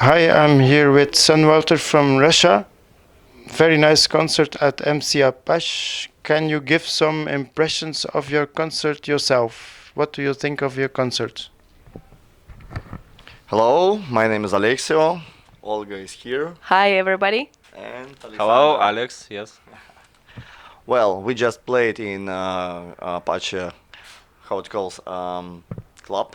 Hi, I'm here with Sunwalter from Russia. Very nice concert at MC Apache. Can you give some impressions of your concert yourself? What do you think of your concert? Hello, my name is Alexio. Olga is here. Hi, everybody. And Hello, Alexander. Alex. Yes. Well, we just played in Apache, how it calls, club.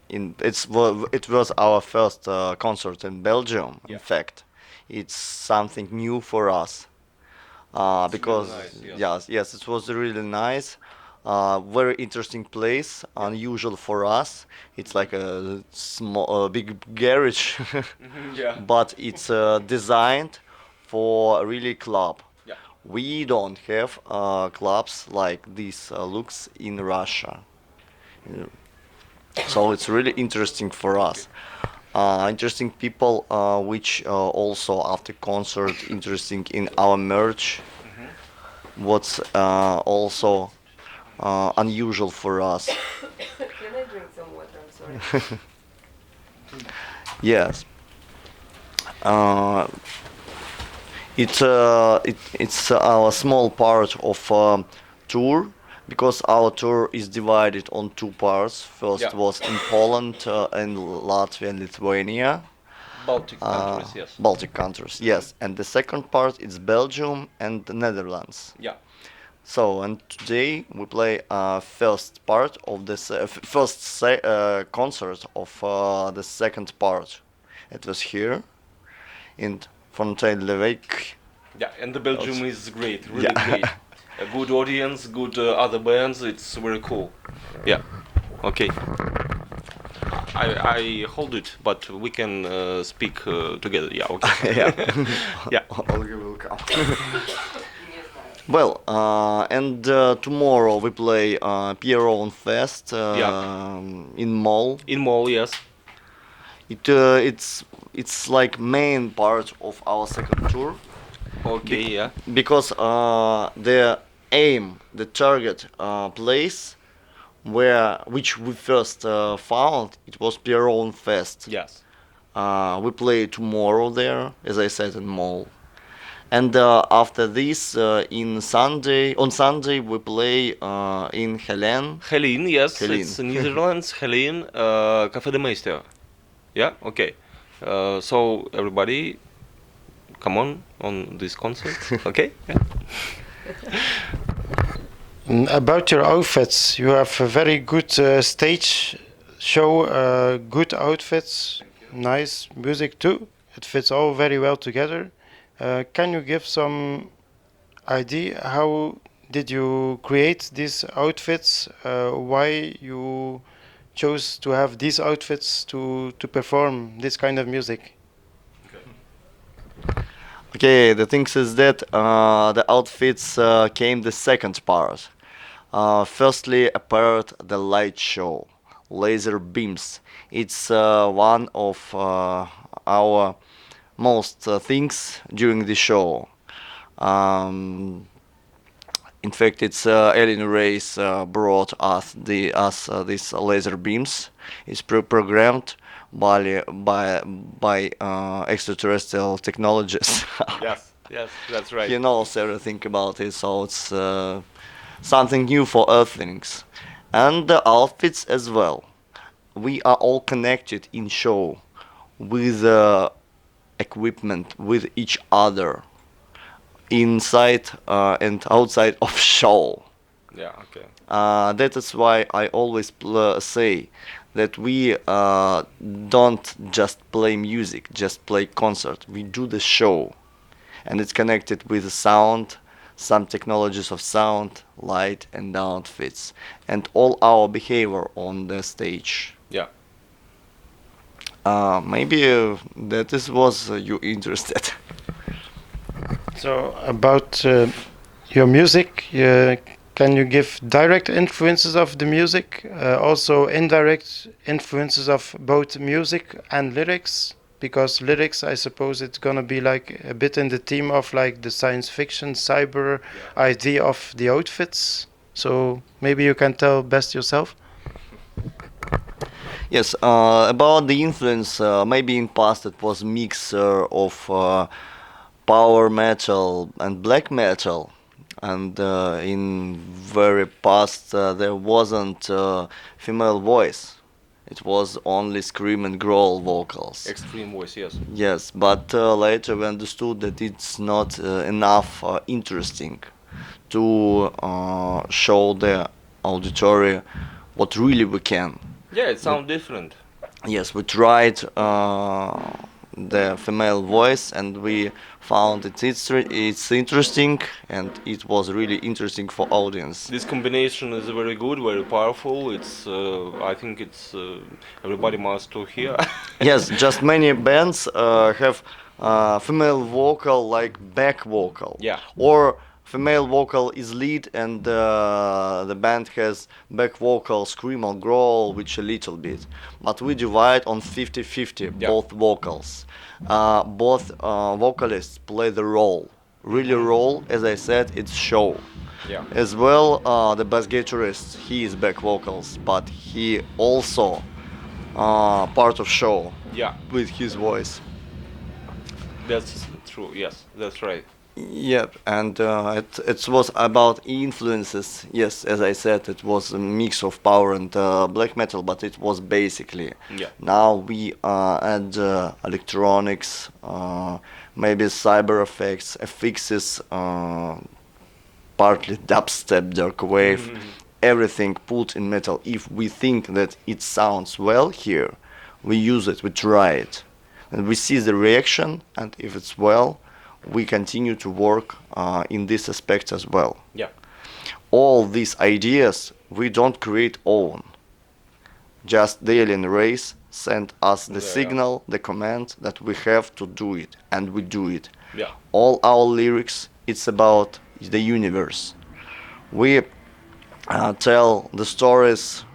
It was our first concert in Belgium. In Yeah. fact, it's something new for us. Because really nice, yes, it was really nice. Very interesting place, unusual for us. It's like a small, big garage, Yeah. but it's designed for a really club. Yeah. We don't have clubs like this looks in Russia. Uh, So it's really interesting for us. Interesting people, which also after concert interesting in our merch. What's also unusual for us. Can I drink some water? I'm sorry. Yes. Uh, it's our small part of tour because our tour is divided on two parts. First Yeah. was in Poland and Latvia and Lithuania. Baltic countries. Yes. Baltic countries, yes. And the second part is Belgium and the Netherlands. Yeah. So, and today we play first part of this concert of the second part. It was here in Vervaeke. Yeah. And the Belgium is great. Really Yeah. great. A good audience, good other bands. It's very cool. Yeah. Okay. I hold it, but we can speak together. Yeah. Okay. Yeah. Yeah. Olga will come. Well, and tomorrow we play Pierron Fest Yeah. in Mall. In mall. Yes. It's like main part of our second tour. Okay. Yeah. Because the aim, the target place which we first found, it was Pierron Fest. Yes. We play tomorrow there, as I said, in Mall. And after this, on Sunday we play in Helen. Helene. Yes. Helene. It's Netherlands. Helene. Café de Meester. Yeah. Okay. So everybody, come on this concert. Okay. Yeah. About your outfits, you have a very good stage show, good outfits, nice music too. It fits all very well together. Can you give some idea how did you create these outfits? Why you chose to have these outfits to perform this kind of music? Okay, the thing is that the outfits came the second part. Firstly, appeared the light show, laser beams. It's one of our most things during the show. Um, in fact, it's Alien Race brought us these laser beams. It's programmed by extraterrestrial technologies. Yes. Yes. That's right. He knows everything about it, so it's something new for Earthlings. And the outfits as well. We are all connected in show with equipment, with each other, inside and outside of show. Yeah. Okay. That is why I always say that we don't just play music, just play concert. We do the show, and it's connected with the sound, some technologies of sound, light, and outfits, and all our behavior on the stage. Yeah. Maybe that is was you interested. So about your music, can you give direct influences of the music, also indirect influences of both music and lyrics? Because lyrics, I suppose it's gonna be like a bit in the theme of like the science fiction, cyber idea of the outfits. So maybe you can tell best yourself. Yes, about the influence, maybe in past it was mixer of power metal and black metal, and in very past there wasn't female voice. It was only scream and growl vocals. Extreme voice, yes. Yes, but later we understood that it's not enough interesting to show the auditory what really we can. Yeah, it sounds different. Yes, we tried the female voice and we found it's interesting and it was really interesting for audience. This combination is very good, very powerful. It's, I think it's everybody must to hear. Yes, just many bands have female vocal like back vocal. Yeah. Or female vocal is lead and the band has back vocal scream or growl which a little bit. But we divide on 50-50 Yeah. both vocals. Both vocalists play the role. Really role, as I said, it's show. Yeah. As well, the bass guitarist, he is back vocals, but he also part of show Yeah, with his voice. that's true. Yes, that's right. Yep, and it was about influences. Yes, as I said, it was a mix of power and black metal, but it was basically. Yeah. Now we add electronics, maybe cyber effects, affixes, partly dubstep, dark wave, everything put in metal. If we think that it sounds well here, we use it, we try it, and we see the reaction. And if it's well, we continue to work in this aspect as well. Yeah. All these ideas we don't create own. Just the alien race sent us the Yeah. signal, the command that we have to do it, and we do it. Yeah. All our lyrics, it's about the universe. We tell the stories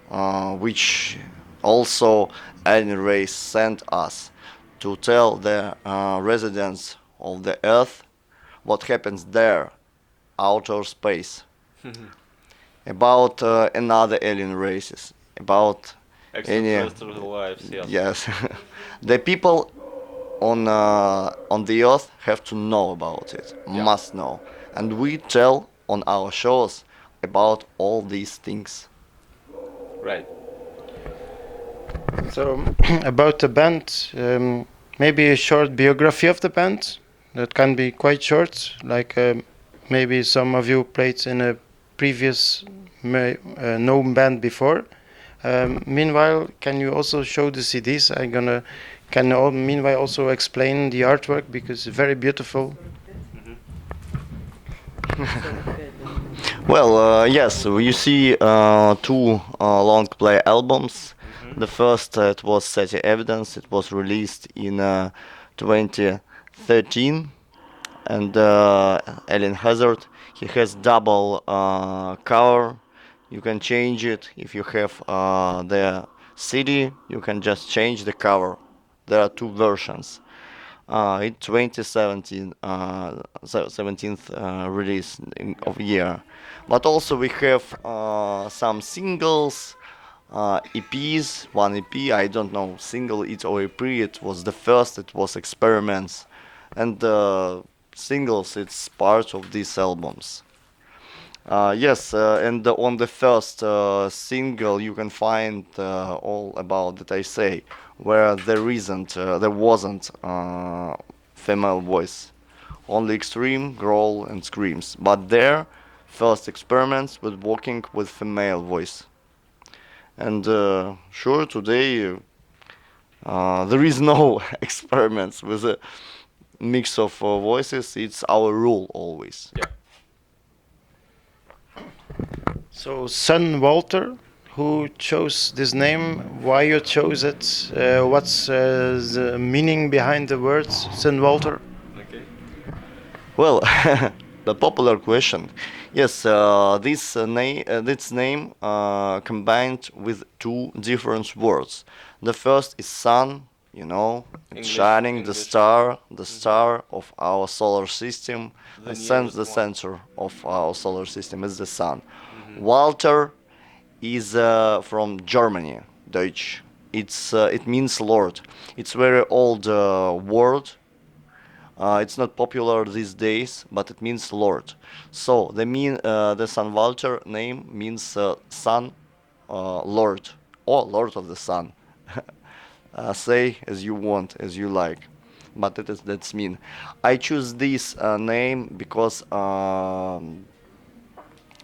which also alien race sent us to tell the residents of the Earth what happens there, outer space, about another alien races, about any. Extraterrestrial lives, yes. Yes, the people on the Earth have to know about it, Yeah. must know, and we tell on our shows about all these things. Right. So, about the band, maybe a short biography of the band. That can be quite short, like maybe some of you played in a previous known band before. Meanwhile, can you also show the CDs? Meanwhile also explain the artwork because it's very beautiful. Well, yes, you see two long play albums. The first it was City Evidence. It was released in 2013, and Alien Hazard. He has double cover. You can change it if you have the CD. You can just change the cover. There are two versions. In 2017, 17th release of year. But also we have some singles, EPs, one EP, I don't know, single it or EP, it was the first, it was experiments. And singles, it's part of these albums. Yes, and on the first single you can find all about that I say, where there wasn't female voice, only extreme growl and screams. But there, first experiments with working with female voice. And sure, today there is no experiments with a mix of voices. It's our rule always. Yeah. So, Sunwalter, who chose this name? Why you chose it? What's the meaning behind the words Sunwalter? Okay. Well, the popular question. Yes, this name combined with two different words. The first is sun, you know, it's English- shining, English. the star of our solar system, The the nearest one. center of our solar system is the sun. Walter is from Germany, Deutsch. it means Lord. It's very old word. It's not popular these days, but it means Lord. So the Sunwalter name means Sun, Lord, or Lord of the Sun. Say as you want, as you like, but that's mean. I choose this name because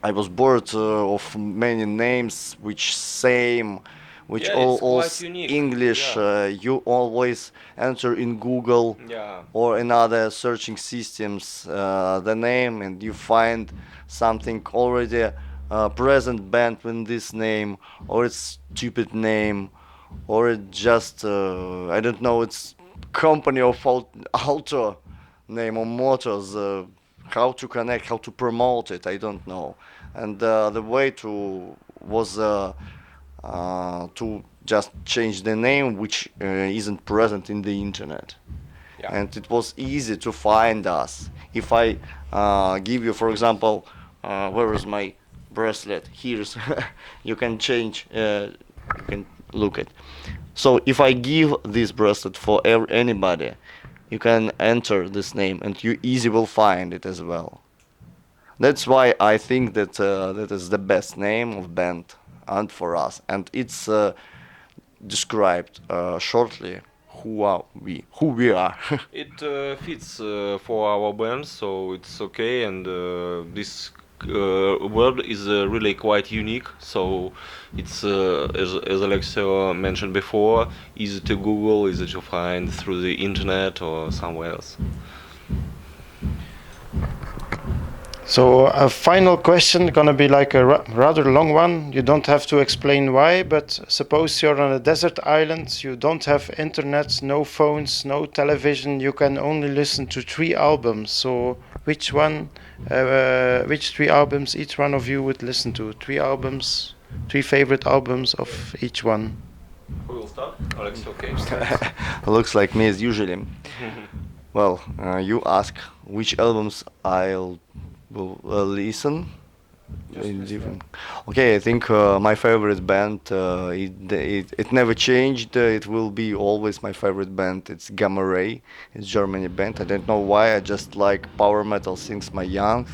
I was bored of many names which same, which Yeah, all it's quite s- unique. English. Yeah. You always enter in Google Yeah. or in other searching systems the name, and you find something already present band with this name, or it's stupid name, or it just I don't know, it's company of auto name or motors. How to connect, how to promote it, I don't know. And the way to was to just change the name, which isn't present in the internet. Yeah. And it was easy to find us. If I give you, for example, where is my bracelet? Here's, you can change, you can look at. So if I give this bracelet for anybody, you can enter this name and you easy will find it as well. That's why I think that that is the best name of band and for us, and it's described shortly who we are. It fits for our band, so it's okay. And this word is really quite unique. So it's as Alexio mentioned before, easy to Google, easy to find through the internet or somewhere else. So a final question, gonna be like a rather long one. You don't have to explain why, but suppose you're on a desert island, you don't have internet, no phones, no television, you can only listen to 3 albums. So which which 3 albums each one of you would listen to? 3 albums, 3 favorite albums of each one. Who will start? Alexio, okay. Looks like me as usually. Well, you ask which albums I'll will listen. In different. Okay, I think my favorite band it never changed. It will be always my favorite band. It's Gamma Ray. It's Germany band. I don't know why. I just like power metal since my young.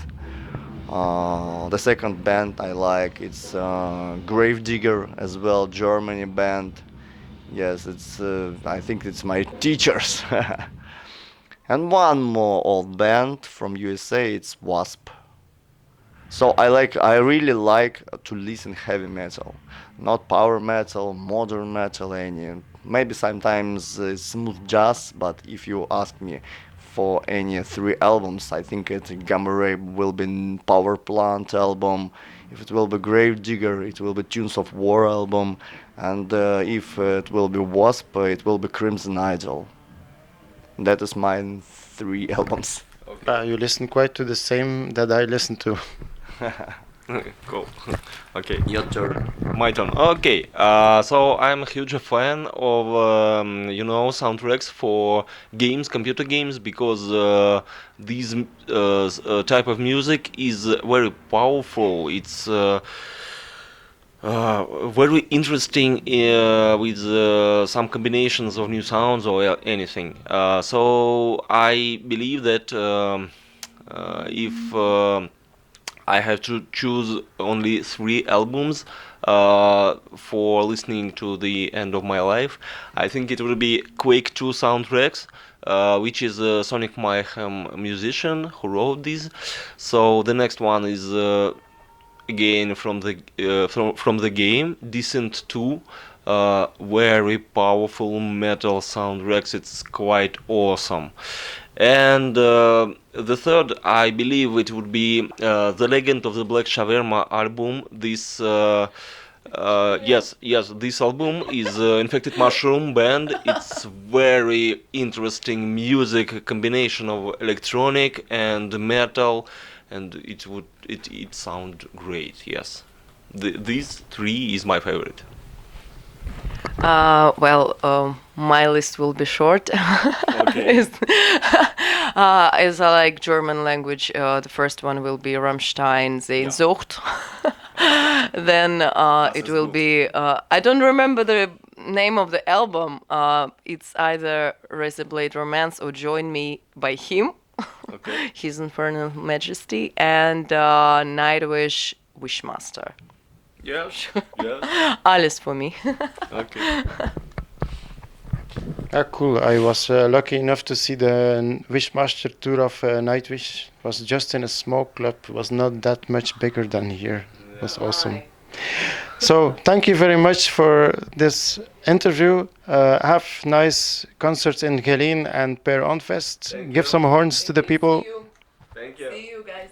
The second band I like it's Gravedigger as well, Germany band. Yes, it's I think it's my teachers. And one more old band from USA, it's Wasp. So I really like to listen heavy metal, not power metal, modern metal, any. Maybe sometimes smooth jazz, but if you ask me for any 3 albums, I think Gamma Ray will be Power Plant album. If it will be Gravedigger, it will be Tunes of War album, and if it will be Wasp, it will be Crimson Idol. That is my 3 albums. You listen quite to the same that I listen to. Cool. Okay. Your turn. My turn. Okay. So I'm a huge fan of soundtracks for games, computer games, because these type of music is very powerful. It's very interesting with some combinations of new sounds or anything. So I believe that if I have to choose only 3 albums for listening to the end of my life, I think it will be Quake 2 soundtracks, which is a Sonic Mayhem musician who wrote these. So the next one is again from the game Descent 2, very powerful metal soundtracks. It's quite awesome. And the third, I believe it would be the Legend of the Black Shawarma album. This yes, this album is Infected Mushroom Band. It's very interesting music combination of electronic and metal, and it sound great. Yes, these 3 is my favorite. My list will be short. Okay. As I like German language, the first one will be Rammstein, Sehnsucht. Then it is will good. be I don't remember the name of the album, it's either Razor Blade Romance or Join Me by him, Okay. His Infernal Majesty, and Nightwish Wishmaster. Yes. Yes. Alice for me. Okay. Cool. I was lucky enough to see the Wishmaster tour of Nightwish. It was just in a small club. It was not that much bigger than here. It was awesome. So thank you very much for this interview. Have nice concerts in Geleen and Per Onfest. Give some horns to the people. Thank you. See you guys.